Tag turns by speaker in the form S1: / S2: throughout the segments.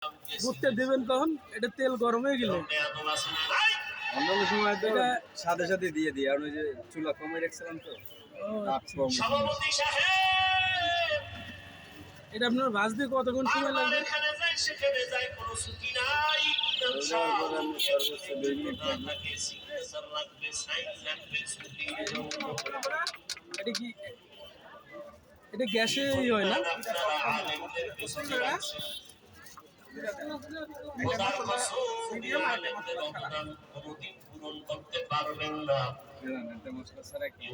S1: ঘুরতে দেবেন কখন? এটা তেল গরম হয়ে গেলে
S2: অন্যান্য সময় তো
S1: এটা
S2: সাথে সাথে দিয়ে দিই, আর ওই যে চুলা কমে রাখছিলাম তো তাপ
S1: আচ্ছা।
S2: কম।
S1: এটা আপনার ভাজতে কতক্ষণ সময় লাগবে?
S2: দেওয়ার পরে আমি সর্বোচ্চ 2 মিনিট লাগবে।
S1: এটা কি এটা গ্যাসে হয় না?
S2: মশলা ছাড়া কি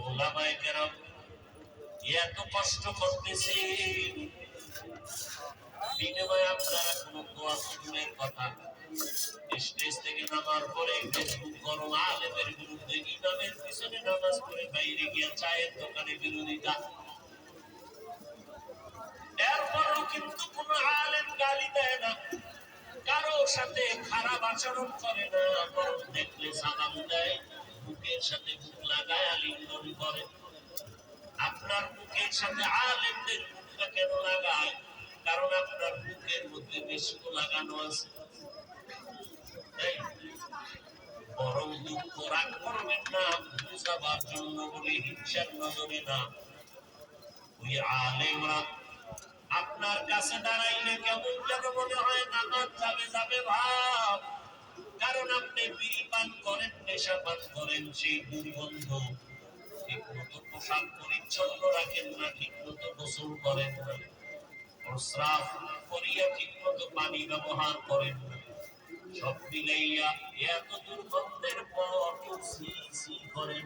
S3: এত কষ্ট করতেছি, বিনিময়ে আপনারা কোনো দোয়া কবুলের কথা স্টেজ থেকে নামার পরে ফেসবুক গরম আলেমের বিরুদ্ধে, ইমামের পিছনে নামাজ পড়ে বাইরে গিয়ে চায়ের দোকানে বিরোধিতা, এরপরও কিন্তু কোন আলেম গালি দেয় না, কারো সাথে খারাপ আচরণ করে না, বরং দেখলে সালাম দেয়, বুকের সাথে বুক লাগায় আলিঙ্গন করে। আপনার বুকের সাথে আলেমদের বুকটা কেন লাগায়? কারণ আপনার বুকের মধ্যে বেশি লাগানো আছে। বরং দুঃখ রাগ করবেন না, বুঝাবার জন্য বলে, হিংসার নজরে না। ওই আলেমরা আপনার কাছে দাঁড়াইলে কেমন যেন মনে হয় নামাজ যাবে যাবে ভাব, কারণ আপনি বিড়ি পান করেন, নেশা পান করেন, সেই দুর্গন্ধ। ঠিক মতো পোশাক পরিচ্ছন্ন রাখেন না, ঠিক মতো গোসল করেন না, প্রস্রাব করিয়া ঠিক মতো পানি ব্যবহার করেন না, সব মিলাইয়া এত দুর্গন্ধের পর কেউ সি সি করেন।